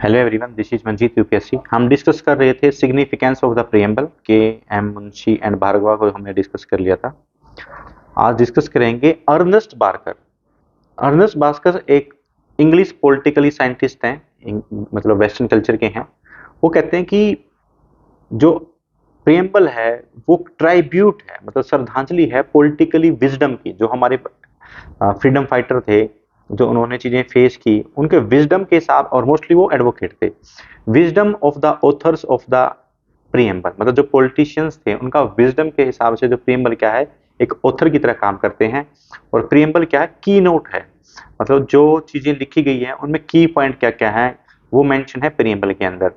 Hello everyone, this is Manjeet UPSC. हम discuss कर रहे थे सिग्निफिकेंस ऑफ द प्रीएम्बल। के एम मुंशी एंड भार्गवा को हमने डिस्कस कर लिया था। आज डिस्कस करेंगे अर्नेस्ट बार्कर। अर्नेस्ट बार्कर एक इंग्लिश पॉलिटिकली साइंटिस्ट हैं, मतलब वेस्टर्न कल्चर के हैं। वो कहते हैं कि जो प्रीएम्बल है वो ट्राइब्यूट है, मतलब श्रद्धांजलि है पॉलिटिकली विजडम की। जो हमारे फ्रीडम फाइटर थे, जो उन्होंने चीजें फेस की, उनके विजडम के साथ, और मोस्टली वो एडवोकेट थे। Wisdom of the author's of the preamble, मतलब जो पॉलिटिशियंस थे उनका विजडम के हिसाब से जो प्रीएम्बल क्या है, एक ऑथर की तरह काम करते हैं। और प्रीएम्बल क्या है, की नोट है, मतलब जो चीजें लिखी गई है उनमें की पॉइंट क्या क्या है वो मेंशन है प्रीएम्बल के अंदर।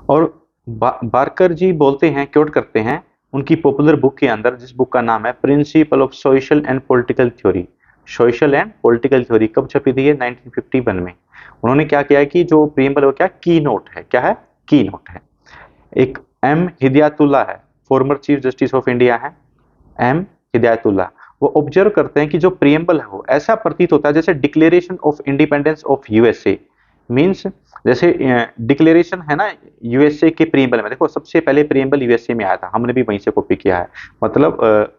और बार्कर जी बोलते हैं, क्योट करते हैं उनकी पॉपुलर बुक के अंदर, जिस बुक का नाम है principle of social and political theory. Social and political theory कब छपी थी? 1951 में। उन्होंने क्या किया है कि जो प्रीएम्बल वो क्या की नोट है, क्या है, की नोट है। एक एम हिदायतुल्लाह है, former chief justice of India है, एम हिदायतुल्लाह। वो ऑब्जर्व करते हैं कि जो प्रीएम्बल है वो ऐसा प्रतीत होता है जैसे declaration of independence of USA. Means जैसे डिक्लेरेशन है ना यूएसए के प्रीएम्बल में। देखो सबसे पहले प्रीएम्बल यूएसए में आया था, हमने भी वहीं से कॉपी किया है। मतलब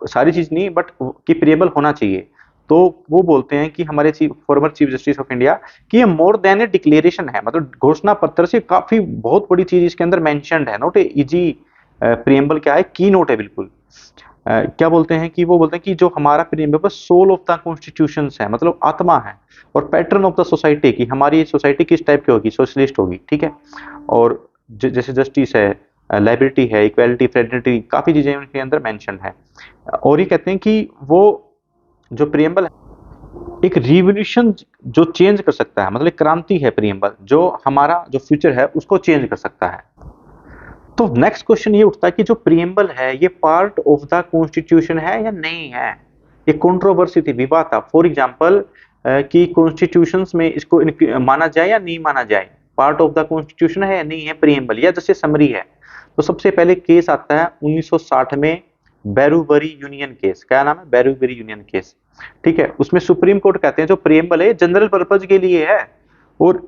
सारी चीज नहीं, बट की प्रीएम्बल होना चाहिए। तो वो बोलते हैं कि हमारे former chief justice of India कि ये मोर देन ए डिक्लेरेशन है, मतलब घोषणा पत्र से काफी बहुत बड़ी चीज इसके अंदर मेंशन्ड है। नोट ए इजी प्रीएम्बल क्या है, की नोट है बिल्कुल। क्या बोलते हैं कि वो बोलते हैं कि जो हमारा preamble soul of the constitution है, मतलब आत्मा है, और पैटर्न ऑफ द सोसाइटी की हमारी सोसाइटी किस टाइप की होगी, सोशलिस्ट होगी, ठीक है। और जैसे जस्टिस है, लाइबिलिटी है, इक्वालिटी, फ्रेटर्निटी, काफी चीजें उनके अंदर मेंशन है। और ये कहते हैं कि वो जो प्रीएम्बल है एक रिवोल्यूशन जो चेंज कर सकता है, मतलब एक क्रांति है प्रीएम्बल, जो हमारा जो फ्यूचर है उसको चेंज कर सकता है। तो नेक्स्ट क्वेश्चन ये उठता है कि जो प्रीएम्बल है ये पार्ट ऑफ द कॉन्स्टिट्यूशन है या नहीं है। ये कंट्रोवर्सी थी, विवाद था। फॉर एग्जांपल कि कॉन्स्टिट्यूशंस में इसको माना जाए या नहीं माना जाए, पार्ट ऑफ द कॉन्स्टिट्यूशन है या नहीं है प्रीएम्बल, या जैसे समरी है। तो सबसे पहले केस आता है 1960 में, बैरूबरी यूनियन केस। क्या नाम है? बैरूबरी यूनियन केस, ठीक है। उसमें सुप्रीम कोर्ट कहते हैं जो प्रीएम्बल है जनरल पर्पज के लिए है, और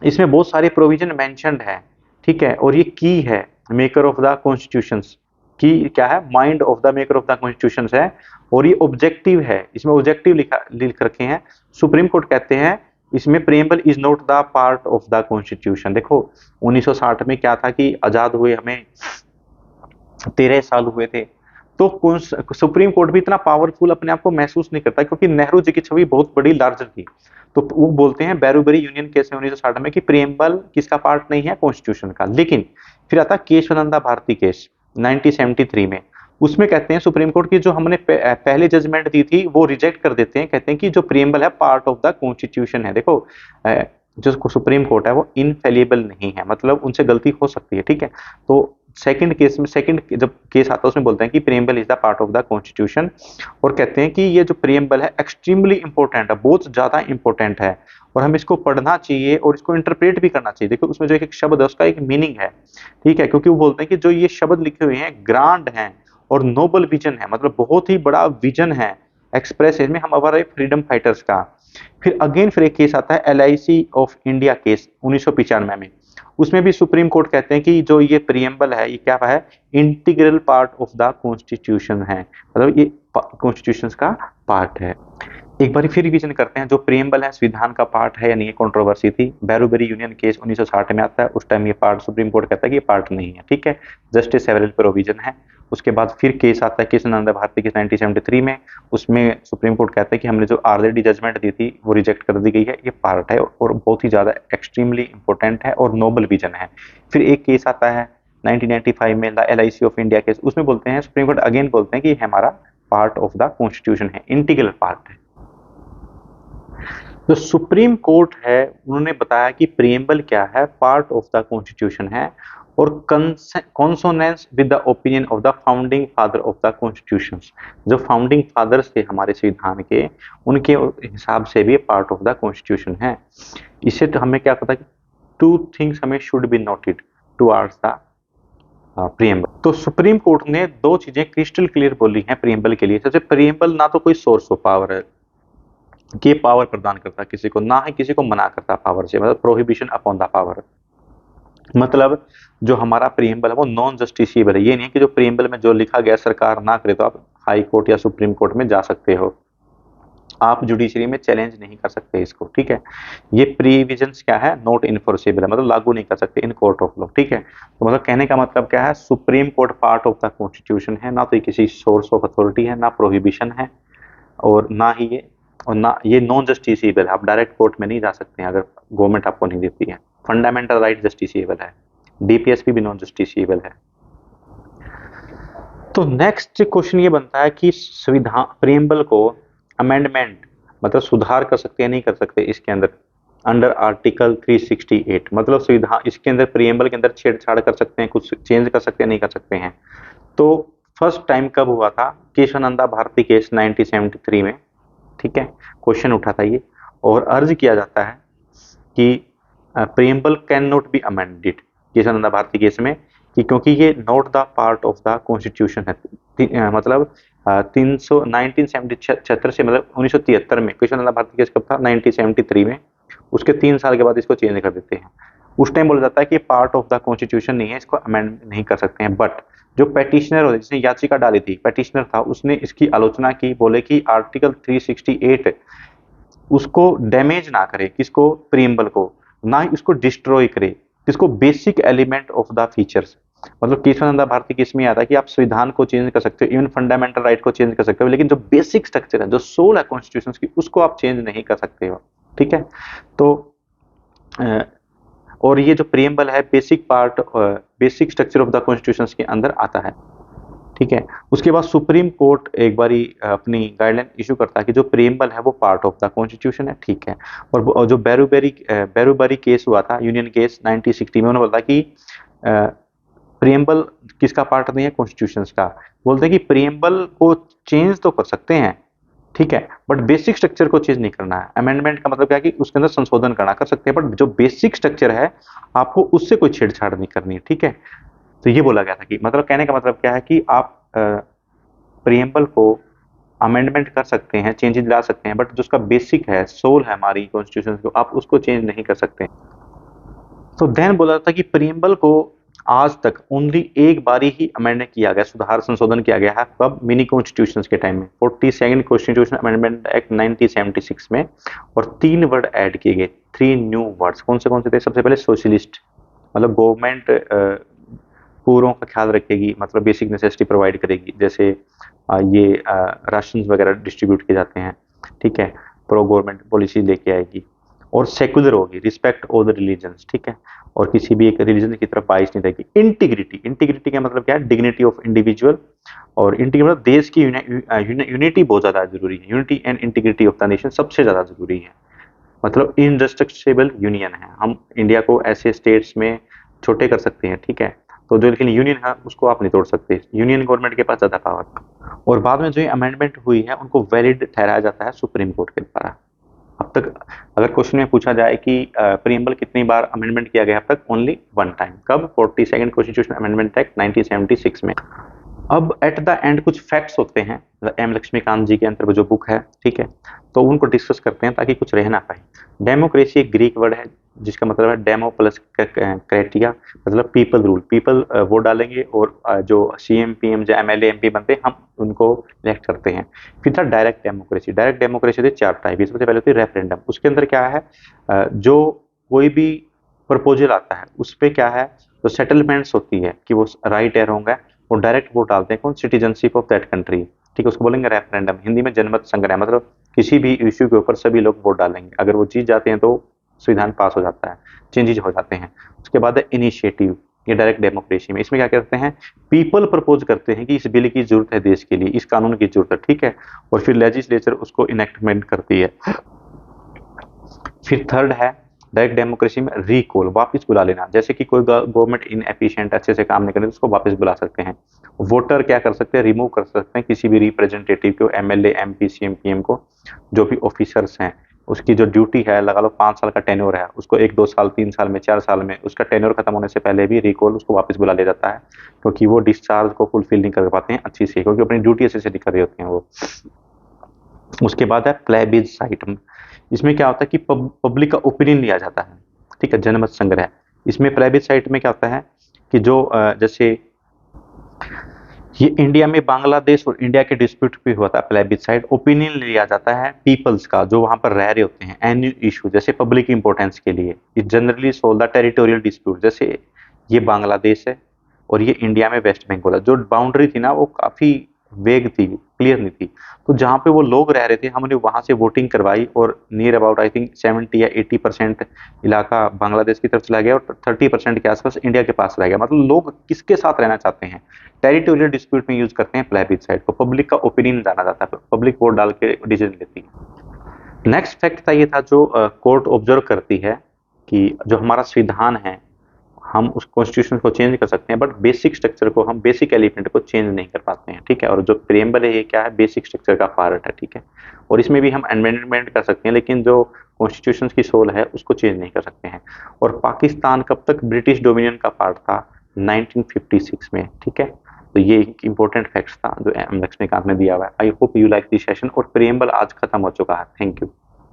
इसमें बहुत सारे प्रोविजन मेंशन्ड है, ठीक है। और ये की है मेकर ऑफ द कॉन्स्टिट्यूशंस, की क्या है, mind of the maker of the constitutions है। और ये ऑब्जेक्टिव है, इसमें ऑब्जेक्टिव लिख रखे हैं। सुप्रीम कोर्ट कहते हैं इसमें preamble is not the part of the constitution. देखो 1960 में क्या था कि आजाद हुए हमें 13 साल हुए थे। तो सुप्रीम कोर्ट भी इतना पावरफुल अपने आप को महसूस नहीं करता, क्योंकि नेहरू जी की छवि बहुत बड़ी लार्जर थी। तो वो बोलते हैं बैरूबरी यूनियन केस में 1960 में कि प्रीएम्बल किसका पार्ट नहीं है, कॉन्स्टिट्यूशन का। लेकिन फिर आता केशवानंदा भारती केस 1973 में। उसमें कहते हैं सुप्रीम कोर्ट की जो हमने पहले जजमेंट दी थी वो रिजेक्ट कर देते हैं, कहते हैं कि जो प्रीएम्बल है पार्ट ऑफ द कॉन्स्टिट्यूशन है। देखो जो सुप्रीम कोर्ट है वो इनफेलिबल नहीं है, मतलब उनसे गलती हो सकती है, ठीक है। तो सेकंड केस में, सेकंड जब केस आता है उसमें बोलते हैं कि preamble is the part of the constitution. और कहते हैं कि ये जो प्रीएम्बल है एक्सट्रीमली इंपॉर्टेंट है, बहुत ज्यादा इंपॉर्टेंट है, और हम इसको पढ़ना चाहिए और इसको इंटरप्रेट भी करना चाहिए। देखो उसमें जो एक शब्द है उसका एक मीनिंग है, ठीक है। क्योंकि वो बोलते हैं कि जो ये शब्द लिखे हुए हैं ग्रांड हैं और नोबल विजन है, मतलब बहुत ही बड़ा विजन है एक्सप्रेस इसमें हम हमारे फ्रीडम फाइटर्स का। फिर अगेन फिर एक केस आता है एलआईसी ऑफ इंडिया केस 1995 में। उसमें भी सुप्रीम कोर्ट कहते हैं कि जो ये प्रीएम्बल है ये क्या है, integral part of the constitution है, मतलब ये कॉन्स्टिट्यूशन का पार्ट है। एक बार फिर रिवीजन करते हैं, जो प्रीएम्बल है संविधान का पार्ट है या नहीं, कंट्रोवर्सी थी। बैरूबेरी यूनियन केस 1960 में आता है, उस टाइम ये पार्ट सुप्रीम कोर्ट कहता है कि ये पार्ट नहीं है, ठीक है, जस्ट ए सेवरल प्रोविजन है। उसके बाद फिर केस आता है केशवानंद भारती केस 1973 में। उसमें सुप्रीम कोर्ट कहता है कि हमने जो ऑलरेडी जजमेंट दी थी वो रिजेक्ट कर दी गई है, ये पार्ट है और बहुत ही ज्यादा एक्सट्रीमली इंपॉर्टेंट है और नोबल विजन है। फिर एक केस आता है 1995 में, the LIC of India case. उसमें बोलते हैं सुप्रीम कोर्ट अगेन बोलते हैं कि हमारा पार्ट ऑफ द कॉन्स्टिट्यूशन है, इंटीग्रल पार्ट है। जो सुप्रीम कोर्ट है उन्होंने बताया कि प्रीएम्बल क्या है, पार्ट ऑफ द कॉन्स्टिट्यूशन है, और consonance with the opinion of the founding father of the constitution. जो फाउंडिंग फादर्स थे हमारे संविधान के, उनके हिसाब से भी पार्ट ऑफ द कॉन्स्टिट्यूशन है। इससे तो हमें क्या पता कि टू थिंग्स हमें should be noted towards the preamble. तो सुप्रीम कोर्ट ने दो चीजें क्रिस्टल क्लियर बोली हैं प्रीएम्बल के लिए। सबसे प्रीएम्बल ना तो कोई सोर्स ऑफ पावर है, कि ये पावर प्रदान करता किसी को, ना ही किसी को मना करता पावर से, मतलब प्रोहिबिशन अपॉन द पावर। मतलब जो हमारा प्रीएम्बल है वो नॉन जस्टिसिएबल है। ये नहीं है कि जो प्रीएम्बल में जो लिखा गया सरकार ना करे तो आप हाई कोर्ट या सुप्रीम कोर्ट में जा सकते हो, आप जुडिशरी में चैलेंज नहीं कर सकते इसको, ठीक है। ये प्रीविजंस क्या है, नॉट इन्फोर्सेबल है, मतलब लागू नहीं कर सकते इन कोर्ट ऑफ लॉ, ठीक है। तो मतलब कहने का मतलब क्या है, supreme court part of the constitution है, ना तो ये किसी सोर्स ऑफ अथॉरिटी है, ना प्रोहिबिशन है, और ना ही ये, और ना ये नॉन जस्टिसिएबल है। आप डायरेक्ट कोर्ट में नहीं जा सकते हैं अगर गवर्नमेंट आपको नहीं देती है। फंडामेंटल राइट जस्टिसिएबल है, डीपीएसपी भी नॉन जस्टिसिएबल है। तो नेक्स्ट क्वेश्चन ये बनता है कि संविधान प्रीएम्बल को अमेंडमेंट मतलब सुधार कर सकते हैं नहीं कर सकते इसके अंदर, अंडर आर्टिकल 368, मतलब संविधान इसके अंदर प्रीएम्बल के अंदर छेड़छाड़ कर सकते हैं, कुछ चेंज कर सकते हैं नहीं कर सकते हैं। तो फर्स्ट टाइम कब हुआ था, केशवानंदा भारती केस 1973 में, ठीक है, क्वेश्चन उठा था ये, और अर्ज किया जाता है कि preamble can not be amended Kesavananda Bharati case में, कि क्योंकि ये not the part of the constitution है। मतलब 1976 से, मतलब 1973 में, केशवानंदा भारती केस कब था, 1973 में, उसके 3 साल के बाद इसको चेंज कर देते हैं। उस टाइम बोला जाता है कि पार्ट ऑफ द कॉन्स्टिट्यूशन नहीं है, इसको अमेंड नहीं कर सकते हैं। बट जो पेटिशनर होते जिसने याचिका डाली थी, पेटिशनर था, उसने इसकी आलोचना की, बोले कि आर्टिकल 368 उसको डैमेज ना करे, किसको, प्रीएम्बल को, ना ही उसको डिस्ट्रॉय करे, किसको, basic element of the features. मतलब केशवानंदा भारती केस में आता है कि आप संविधान को चेंज कर सकते हो, इवन फंडामेंटल राइट को चेंज कर सकते हो, लेकिन जो बेसिक स्ट्रक्चर है, जो सोल है कॉन्स्टिट्यूशन की, उसको आप चेंज नहीं कर सकते हो, ठीक है। तो और ये जो प्रीएम्बल है basic part, basic structure of the constitution के अंदर आता है, ठीक है। उसके बाद सुप्रीम कोर्ट एक बारी अपनी गाइडलाइन इशू करता है कि जो प्रीएम्बल है वो पार्ट ऑफ द कॉन्स्टिट्यूशन है, ठीक है। और जो बैरूबेरी केस हुआ था, यूनियन केस 1960 में, उन्होंने बोला कि प्रीएम्बल किसका पार्ट नहीं है, कॉन्स्टिट्यूशन का। बोलते हैं कि प्रीएम्बल को चेंज तो कर सकते हैं, ठीक है, बट बेसिक स्ट्रक्चर को चेंज नहीं करना है। अमेंडमेंट का मतलब क्या है कि उसके अंदर संशोधन करना कर सकते हैं, बट जो बेसिक स्ट्रक्चर है आपको उससे कोई छेड़छाड़ नहीं करनी है, ठीक है। तो ये बोला गया था कि, मतलब कहने का मतलब क्या है कि आप प्रीएम्बल को अमेंडमेंट कर सकते हैं, चेंजेस ला सकते हैं, बट जो उसका बेसिक है, सोल है हमारी कॉन्स्टिट्यूशन को, आप उसको चेंज नहीं कर सकते। तो देन बोला था कि प्रीएम्बल को आज तक ओनली एक बार ही अमेंड किया गया, सुधार संशोधन किया गया है, कब, मिनी कॉन्स्टिट्यूशन के टाइम में, 42nd कॉन्स्टिट्यूशन अमेंडमेंट एक्ट 1976 में, और 3 वर्ड ऐड किए गए, 3 न्यू वर्ड्स। कौन से थे, सबसे पहले सोशलिस्ट, मतलब गवर्नमेंट पूरों का ख्याल रखेगी, मतलब बेसिक नेसेसिटी प्रोवाइड करेगी, जैसे ये राशन वगैरह डिस्ट्रीब्यूट किए जाते हैं, ठीक है, प्रो गवर्नमेंट पॉलिसी लेके आएगी, और सेकुलर होगी, रिस्पेक्ट ऑल द रिलीजन्स, ठीक है, और किसी भी एक रिलीजन की तरफ बाइस नहीं रहेगी। इंटीग्रिटी, इंटीग्रिटी का मतलब क्या है, डिग्निटी ऑफ इंडिविजुअल, और इंटीग्रिटी मतलब देश की यूनिटी बहुत ज्यादा जरूरी है, unity and integrity of the nation सबसे ज्यादा जरूरी है। मतलब इनडिस्ट्रक्टिबल यूनियन है, हम इंडिया को ऐसे स्टेट्स में छोटे कर सकते हैं, ठीक है, तो जो लेकिन यूनियन है उसको आप नहीं तोड़ सकते, यूनियन गवर्नमेंट के पास ज्यादा पावर। और बाद में जो अमेंडमेंट हुई है उनको वैलिड ठहराया जाता है सुप्रीम कोर्ट के द्वारा। अब तक अगर क्वेश्चन में पूछा जाए कि प्रीएम्बल कितनी बार अमेंडमेंट किया गया, अब तक ओनली 1 टाइम, कब, 42nd कॉन्स्टिट्यूशन अमेंडमेंट एक्ट 1976 में। अब एट द एंड कुछ फैक्ट्स होते हैं, एम लक्ष्मीकांत जी के अंतर्गत जो बुक है, ठीक है, तो उनको डिस्कस करते हैं ताकि कुछ रह ना पाए। डेमोक्रेसी एक ग्रीक वर्ड है जिसका मतलब है डेमो प्लस क्रेटिया, मतलब पीपल रूल, पीपल वोट डालेंगे और जो सीएम पीएम जो एमएलए एमपी बनते हैं हम उनको इलेक्ट करते हैं। फिर था डायरेक्ट डेमोक्रेसी, डायरेक्ट डेमोक्रेसी होती है 4 टाइप, सबसे पहले होती है रेफरेंडम। उसके अंदर क्या है, जो कोई भी प्रपोजल आता है उस पर क्या है, जो सेटलमेंट्स होती है कि वो राइट है रॉन्ग है, वो डायरेक्ट वोट डालते हैं कौन, सिटीजनशिप ऑफ दैट कंट्री, ठीक है, उसको बोलेंगे रेफरेंडम, हिंदी में जनमत संग्रह, मतलब किसी भी इश्यू के ऊपर सभी लोग वोट डालेंगे, अगर वो जीत जाते हैं तो संविधान पास हो जाता है, चेंजेस हो जाते हैं। उसके बाद है इनिशिएटिव, ये डायरेक्ट डेमोक्रेसी में, इसमें क्या करते हैं, पीपल प्रपोज करते हैं कि इस बिल की जरूरत है देश के लिए, इस कानून की जरूरत है, ठीक है, और फिर लेजिस्लेचर उसको इनेक्टमेंट करती है। फिर थर्ड है डायरेक्ट डेमोक्रेसी में रिकॉल, वापस बुला लेना, जैसे कि कोई गवर्नमेंट इनएफिशिएंट अच्छे से काम नहीं करे तो उसको वापस बुला सकते हैं। वोटर क्या कर सकते हैं, रिमूव कर सकते हैं किसी भी रिप्रेजेंटेटिव को, एमएलए एमपी सीएम पीएम को, जो भी ऑफिसर्स हैं, उसकी जो ड्यूटी है, लगा लो 5 साल का टेन्योर है, उसको 1 2 साल 3 साल में 4 साल में उसका टेन्योर खत्म होने से पहले भी रिकॉल, उसको वापस बुला लिया जाता है, क्योंकि वो डिस्चार्ज को फुलफिल नहीं कर पाते हैं अच्छी से, क्योंकि अपनी ड्यूटी अच्छे से नहीं कर रहे होते हैं वो। उसके बाद है प्लेबिसाइट। इसमें क्या होता है कि पब्लिक का ओपिनियन लिया जाता है, ठीक है, जनमत संग्रह। इसमें प्लेबिसाइट में क्या होता है कि जो जैसे ये इंडिया में बांग्लादेश और इंडिया के डिस्प्यूट पे हुआ था प्लेबिसाइड, ओपिनियन लिया जाता है पीपल्स का जो वहां पर रह रहे होते हैं, एनी इशू जैसे पब्लिक इंपॉर्टेंस के लिए। It generally solve the territorial dispute, जैसे ये बांग्लादेश है और ये इंडिया में वेस्ट बंगाल है, जो बाउंड्री थी ना वो काफी वेग थी, क्लियर नहीं थी। तो जहाँ पे वो लोग रह रहे थे हमने वहां से वोटिंग करवाई और नियर अबाउट आई थिंक 70 या 80% इलाका बांग्लादेश की तरफ चला गया और 30% के आसपास इंडिया के पास रह गया। मतलब लोग किसके साथ रहना चाहते हैं, टेरिटोरियल डिस्प्यूट में यूज करते हैं प्लेबिसाइड को। पब्लिक का ओपिनियन जाना जाता है, पब्लिक वोट डाल के डिसीजन लेती है। नेक्स्ट फैक्ट था ये था जो कोर्ट ऑब्जर्व करती है कि जो हमारा संविधान है हम उस कॉन्स्टिट्यूशन को चेंज कर सकते हैं, बट बेसिक स्ट्रक्चर को, हम बेसिक एलिमेंट को चेंज नहीं कर पाते हैं, ठीक है। और जो प्रेम्बल है ये क्या है, बेसिक स्ट्रक्चर का पार्ट है, ठीक है। और इसमें भी हम अमेंडमेंट कर सकते हैं, लेकिन जो कॉन्स्टिट्यूशन की सोल है उसको चेंज नहीं कर सकते हैं। और पाकिस्तान कब तक ब्रिटिश डोमिनियन का पार्ट था, 1956 में, ठीक है। तो ये एक इंपॉर्टेंट फैक्ट्स था जो लक्ष्मीकांत ने दिया हुआ है। I hope you like this session. और प्रेम्बल आज खत्म हो चुका है। Thank you.